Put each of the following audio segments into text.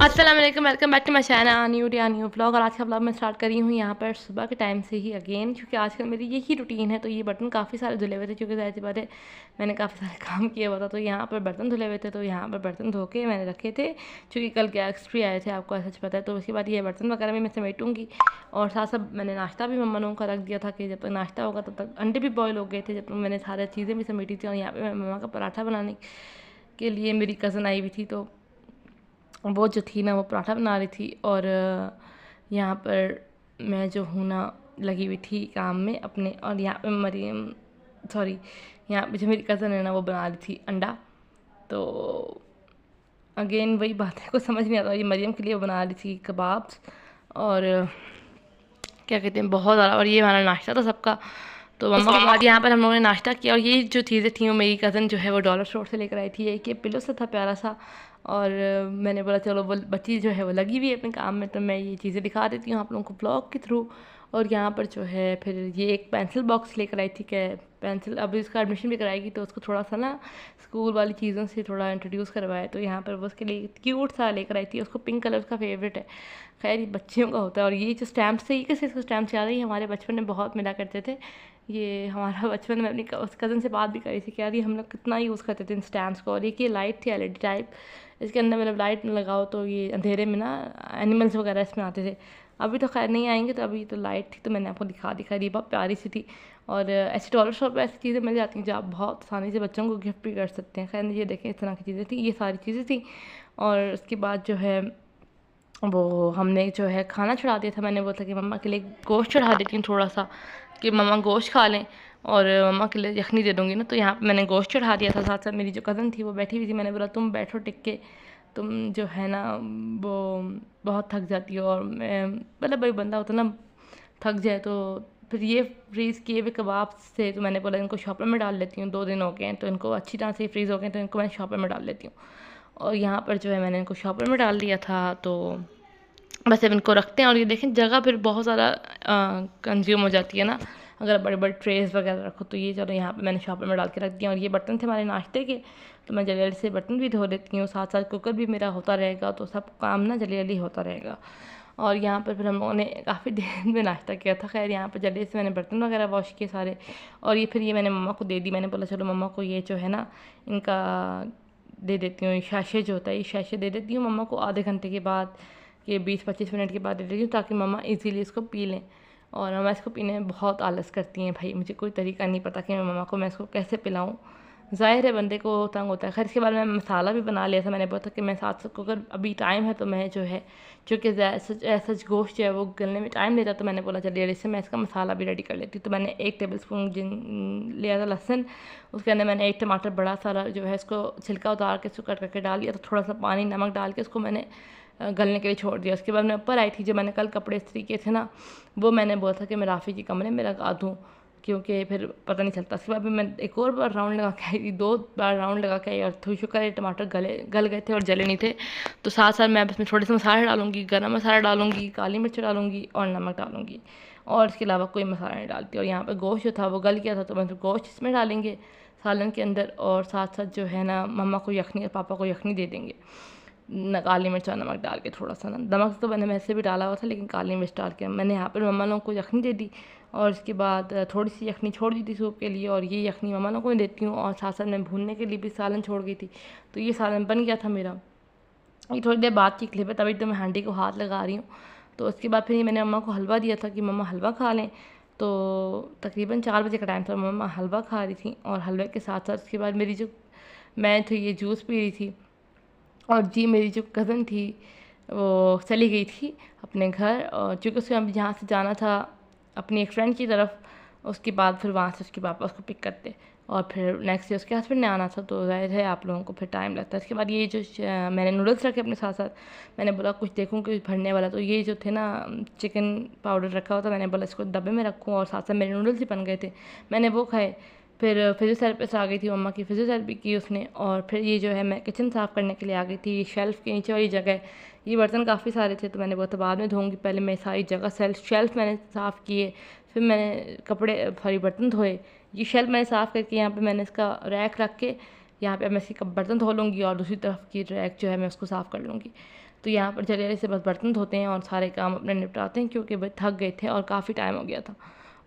अस्सलाम वालेकुम, welcome back to my channel new vlog. और आज का व्लॉग मैं स्टार्ट करी हूँ यहाँ पर सुबह के टाइम से ही अगेन, क्योंकि आजकल मेरी यही रूटीन है। तो ये बर्तन काफ़ी सारे धुले हुए थे, क्योंकि ज़ाहिर सी बात है मैंने काफ़ी सारे काम किया हुआ था। तो यहाँ पर बर्तन धुले हुए थे, तो यहाँ पर बर्तन धो के मैंने रखे थे, क्योंकि कल गेस्ट भी आए थे, आपको सच पता है। तो उसके बाद ये बर्तन वगैरह भी मैं समेटूँगी। और साथ साथ मैंने नाश्ता भी मम्मा लोगों का रख दिया था कि जब तक नाश्ता होगा तब तक अंडे भी बॉयल हो गए थे, जब तक मैंने सारी चीज़ें भी समेटी थी। और यहाँ पर मम्मा का पराठा बनाने के लिए मेरी कज़न आई हुई थी, तो वो जो थी ना वो पराठा बना रही थी। और यहाँ पर मैं जो हूँ ना लगी हुई थी काम में अपने। और यहाँ पे मरियम सॉरी यहाँ पे जो मेरी कज़न है ना वो बना रही थी अंडा। तो अगेन वही बात है, कुछ समझ नहीं आता। ये मरियम के लिए वो बना रही थी कबाब्स और क्या कहते हैं बहुत ज़्यादा। और ये हमारा नाश्ता था सबका। तो मम्मा के बाद यहाँ पर हम लोगों ने नाश्ता किया। और ये जो चीज़ें थी वो मेरी कज़न जो है वो डॉलर स्टोर से लेकर आई थी। एक ये पिलो सा था प्यारा सा। और मैंने बोला चलो वो बच्ची जो है वो लगी हुई है अपने काम में, तो मैं ये चीज़ें दिखा देती हूँ आप लोगों को ब्लॉग के थ्रू। और यहाँ पर जो है फिर ये एक पेंसिल बॉक्स लेकर आई थी कि पेंसिल अभी उसका एडमिशन भी कराएगी, तो उसको थोड़ा सा ना स्कूल वाली चीज़ों से थोड़ा इंट्रोड्यूस करवाया। तो यहाँ पर वो उसके लिए क्यूट सा लेकर आई थी। उसको पिंक कलर उसका फेवरेट है। खैर ये बच्चियों का होता है। और ये जो स्टैम्प से, ये कैसे इसको स्टैम्प से याद है, ये हमारे बचपन में बहुत मिला करते थे। ये हमारा बचपन में अपनी उस कज़न से बात भी करी थी कि यार ये हम लोग कितना यूज़ करते थे इन स्टैम्प्स को। और ये लाइट थी एलईडी टाइप, इसके अंदर मतलब लाइट में लगाओ तो ये अंधेरे में ना एनिमल्स वगैरह इसमें आते थे। अभी तो खैर नहीं आएंगे, तो अभी तो लाइट थी तो मैंने आपको दिखा दी, बहुत प्यारी सी थी। और ऐसी डॉलर शॉप पर ऐसी चीज़ें मिल जाती हैं जो आप बहुत आसानी से बच्चों को गिफ्ट भी कर सकते हैं। खैर ये देखें इस तरह की चीज़ें थी, ये सारी चीज़ें थी। और उसके बाद जो है वो हमने जो है खाना चढ़ा दिया था। मैंने बोला था कि मम्मा के लिए गोश्त चढ़ा देती हूँ थोड़ा सा, कि मम्मा गोश्त खा लें। और मम्मा के लिए यखनी दे दूँगी ना, तो यहाँ पे मैंने गोश्त चढ़ा दिया था। साथ साथ मेरी जो कज़न थी वो बैठी हुई थी। मैंने बोला तुम बैठो टिक के, तुम जो है ना वो बहुत थक जाती हो। और मैं मतलब भाई बंदा होता ना थक जाए, तो फिर ये फ्रीज़ किए हुए कबाब से तो मैंने बोला इनको शॉपर में डाल लेती हूँ। 2 दिन हो गए हैं तो इनको अच्छी तरह से फ्रीज़ हो गए, तो इनको मैं शॉपर में डाल लेती हूँ। और यहाँ पर जो है मैंने इनको शॉपर में डाल दिया था। तो बस अब इनको रखते हैं। और ये देखें जगह फिर बहुत ज़्यादा कंज्यूम हो जाती है ना, अगर बड़े बड़े ट्रेस वगैरह रखो। तो ये चलो यहाँ पे मैंने शॉपर में डाल के रख दिया। और ये बर्तन थे हमारे नाश्ते के, तो मैं जल्दी जल्दी से बर्तन भी धो लेती हूँ। साथ साथ कुकर भी मेरा होता रहेगा, तो सब काम ना जल्दी जल्दी होता रहेगा। और यहाँ पर फिर हम लोगों ने काफ़ी देर में नाश्ता किया था। खैर यहाँ पर जल्दी से मैंने बर्तन वगैरह वॉश किए सारे। और ये फिर ये मैंने मम्मा को दे दी। मैंने बोला चलो मम्मा को ये जो है ना इनका दे देती हूँ, शैशे जो होता है ये शैशे दे देती हूँ मम्मा को आधे घंटे के बाद, ये 20-25 मिनट के बाद दे देती हूँ, ताकि मम्मा इजीली इसको पी लें। और मम्मा इसको पीने में बहुत आलस करती हैं भाई, मुझे कोई तरीका नहीं पता कि मैं मम्मा को मैं इसको कैसे पिलाऊँ। ज़ाहिर है बंदे को तंग होता है। खैर इसके बाद मैं मसाला भी बना लिया था। मैंने बोला था कि मैं साथ साथ अगर अभी टाइम है तो मैं जो है, चूँकि सच गोश्त जो है वो गलने में टाइम लेता, तो मैंने बोला चलिए इससे मैं इसका मसाला भी रेडी कर लेती। तो मैंने 1 टेबल स्पून लिया था लहसुन, उसके अंदर मैंने 1 टमाटर बड़ा सारा जो है इसको छिलका उतार के इसको कट करके डाल दिया। तो थोड़ा सा पानी नमक डाल के उसको मैंने गलने के लिए छोड़ दिया। उसके बाद मैं ऊपर आई थी, जो मैंने कल कपड़े इस्त्री किए थे ना, वो मैंने बोला था कि मैं राफ़ी के कमरे में लगा दूँ, क्योंकि फिर पता नहीं चलता। उसके बाद भी मैं एक और बार राउंड लगा के आई थी, 2 बार राउंड लगा के आई। और थोड़ी शुक्र है टमाटर गल गए थे और जले नहीं थे। तो साथ साथ मैं इसमें थोड़े से मसाले डालूँगी, गरम मसाला डालूँगी, काली मिर्च डालूँगी और नमक डालूँगी। और इसके अलावा कोई मसाला नहीं डालती। और यहाँ पर गोश्त जो था वो गल गया था, तो मैं गोश्त इसमें डालेंगे सालन के अंदर। और साथ साथ जो है ना मम्मा को यखनी और पापा को यखनी दे देंगे, काली मिर्च और नमक डाल के थोड़ा सा ना। नमक तो मैंने वैसे भी डाला हुआ था, लेकिन काली मिर्च डाल के मैंने यहाँ पर मम्मा लोगों को यखनी दे दी। और इसके बाद थोड़ी सी यखनी छोड़ दी थी सूप के लिए, और ये यखनी मम्मा लोगों को देती हूँ। और साथ साथ मैं भूनने के लिए भी सालन छोड़ गई थी, तो ये सालन बन गया था मेरा। ये थोड़ी देर बाद की क्लिप है, तभी तो मैं हांडी को हाथ लगा रही हूँ। तो उसके बाद फिर मैंने मम्मा को हलवा दिया था कि मम्मा हलवा खा लें। तो तकरीबन 4 बजे का टाइम था, मम्मा हलवा खा रही थी। और हलवे के साथ साथ उसके बाद मेरी जो मैं तो ये जूस पी रही थी। और जी मेरी जो कज़न थी वो चली गई थी अपने घर, और चूँकि उसको अभी जहाँ से जाना था अपनी एक फ्रेंड की तरफ, उसके बाद फिर वहाँ से उसके पापा उसको पिक करते। और फिर नेक्स्ट डे उसके हस्बैंड ने आना था, तो ज़ाहिर है आप लोगों को फिर टाइम लगता है। इसके बाद ये जो मैंने नूडल्स रखे अपने साथ साथ, मैंने बोला कुछ देखूँ कुछ भरने वाला। तो ये जो थे ना चिकन पाउडर रखा हुआ था, मैंने बोला इसको डब्बे में रखूँ। और साथ साथ मेरे नूडल्स ही बन गए थे, मैंने वो खाए। फिर फिजियोथेरेपिस्ट आ गई थी, मम्मा की फिजियोथेरेपी की उसने। और फिर ये जो है मैं किचन साफ़ करने के लिए आ गई थी। शेल्फ़ के नीचे वाली जगह, ये बर्तन काफ़ी सारे थे, तो मैंने बोला था बाद में धोऊंगी, पहले मैं सारी जगह शेल्फ़ मैंने साफ़ किए। फिर मैंने कपड़े सॉरी बर्तन धोए। ये शेल्फ़ मैंने साफ़ करके यहाँ पे मैंने इसका रैक रख के यहाँ पे मैं इसकी बर्तन धो लूँगी और दूसरी तरफ की रैक जो है मैं उसको साफ़ कर लूँगी। तो यहाँ पर जल्दी से बस बर्तन धोते हैं और सारे काम अपने निपटाते हैं, क्योंकि भाई थक गए थे और काफ़ी टाइम हो गया था।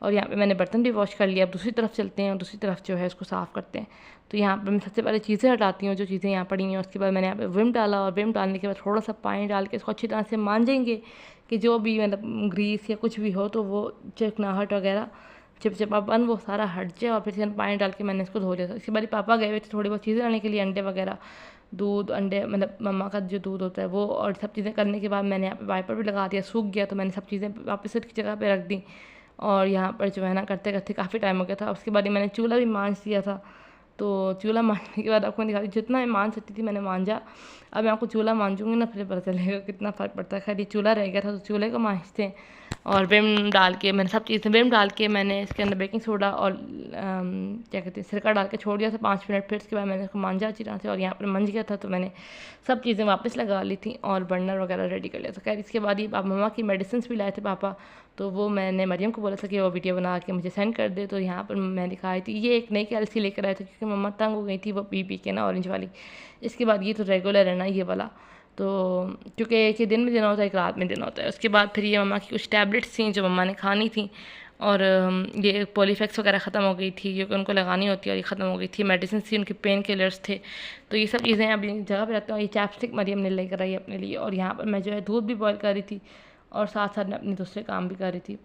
और यहाँ पे मैंने बर्तन भी वॉश कर लिया। अब दूसरी तरफ चलते हैं और दूसरी तरफ जो है उसको साफ़ करते हैं। तो यहाँ पर मैं सबसे पहले चीज़ें हटाती हूँ जो चीज़ें यहाँ पड़ी हैं। उसके बाद मैंने यहाँ पे विम डाला और विम डालने के बाद थोड़ा सा पानी डाल के इसको अच्छी तरह से मांजेंगे कि जो भी मतलब ग्रीस या कुछ भी हो तो वो चिकनाहट वगैरह चिपचिपापन वो सारा हट जाए। और फिर पानी डाल के मैंने इसको धो लिया था। इसके बाद पापा गए हुए थे थोड़ी बहुत चीज़ें लाने के लिए, अंडे वगैरह, दूध, अंडे मतलब मम्मा का जो दूध होता है वो, और सब चीज़ें करने के बाद मैंने यहाँ पे वाइपर भी लगा दिया, सूख गया तो मैंने सब चीज़ें वापस एक जगह पे रख दी। और यहाँ पर जो है ना करते करते काफ़ी टाइम हो गया था। उसके बाद ही मैंने चूल्हा भी मांज दिया था। तो चूल्हा मांजने के बाद आपको मैं दिखाती हूँ, जितना मैं मांज सकती थी मैंने मांजा। अब मैं आपको चूल्हा मांजूंगी ना फिर पता चलेगा कितना फ़र्क पड़ता है। खैर ये चूल्हा रह गया था तो चूल्हे को मांजते हैं। और विम डाल के मैंने सब चीज़ें विम डाल के मैंने इसके अंदर बेकिंग सोडा और क्या कहते हैं सिरका डाल के छोड़ दिया था 5 मिनट। फिर उसके बाद मैंने इसको मांजा अच्छी तरह से और यहाँ पर मंज गया था तो मैंने सब चीज़ें वापस लगा ली थी और बर्नर वगैरह रेडी कर लिया था। खैर इसके बाद ही मम्मा की मेडिसिन भी लाए थे पापा, तो वो मैंने मरियम को बोला था कि वो वीडियो बना के मुझे सेंड कर दे। तो यहाँ पर मैं दिखाई थी, ये एक नई कैल्सी लेकर आए थे क्योंकि मम्मा तंग हो गई थी वो पी के ना ऑरेंज वाली। इसके बाद ये तो रेगुलर है ना ये वाला, तो क्योंकि एक ही दिन में देना होता है, एक रात में देना होता है। उसके बाद फिर ये मम्मा की कुछ टैबलेट्स थी जो मम्मा ने खानी थी। और ये पॉलीफेक्स वगैरह ख़त्म हो गई थी क्योंकि उनको लगानी होती है और ये ख़त्म हो गई थी। मेडिसिन थी, उनके पेन किलर्स थे। तो ये सब चीज़ें अभी जगह पे रखते हैं। ये चैपस्टिक मरियम ने लेकर आई अपने लिए। और यहाँ पर मैं जो है दूध भी बॉयल कर रही थी और साथ साथ मैं अपने दूसरे काम भी कर रही थी।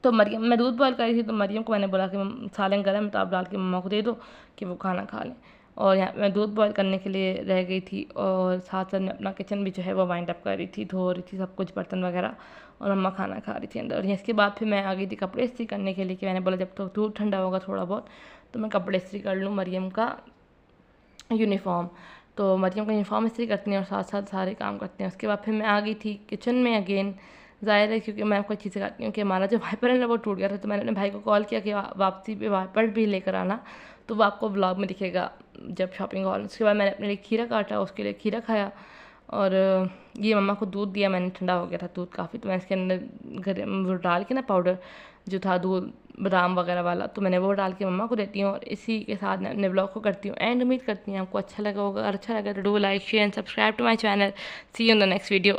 तो मरियम, मैं दूध बॉयल कर रही थी तो मरियम को मैंने बोला कि सालन गर्म है तो आप डाल के मम्मा को दे दो कि वो खाना खा लें। और यहाँ मैं दूध बॉयल करने के लिए रह गई थी और साथ साथ मैं अपना किचन भी जो है वो वाइंड अप कर रही थी, धो रही थी सब कुछ बर्तन वगैरह, और मम्मा खाना खा रही थी अंदर। और इसके बाद फिर मैं आ गई थी कपड़े इस्त्री करने के लिए कि मैंने बोला जब तो दूध ठंडा होगा थोड़ा बहुत तो मैं कपड़े इस्त्री कर लूँ मरियम का यूनिफॉर्म। तो मरियम का यूनिफॉर्म इस्त्री करती हैं और साथ साथ सारे काम करते हैं। उसके बाद फिर मैं आ गई थी किचन में अगेन। ज़ाहिर है क्योंकि मैं आपको चीज़ें कहती हूँ कि हमारा जो वाइपर है ना वो टूट गया था, तो मैंने अपने भाई को कॉल किया कि वापसी पे वाइपर भी लेकर आना, तो वो आपको ब्लॉग में दिखेगा जब शॉपिंग हॉल। उसके बाद मैंने अपने लिए खीरा काटा, उसके लिए खीरा खाया। और ये मम्मा को दूध दिया मैंने, ठंडा हो गया था दूध काफ़ी, तो मैं इसके अंदर वो डाल के ना पाउडर जो था दूध बादाम वगैरह वाला, तो मैंने वो डाल के मम्मा को देती हूँ। और इसी के साथ मैं अपने ब्लॉग को करती हूँ एंड। उम्मीद करती हूँ आपको अच्छा लगा होगा। अगर अच्छा लगा तो do like share and subscribe to my channel. See you in the next video.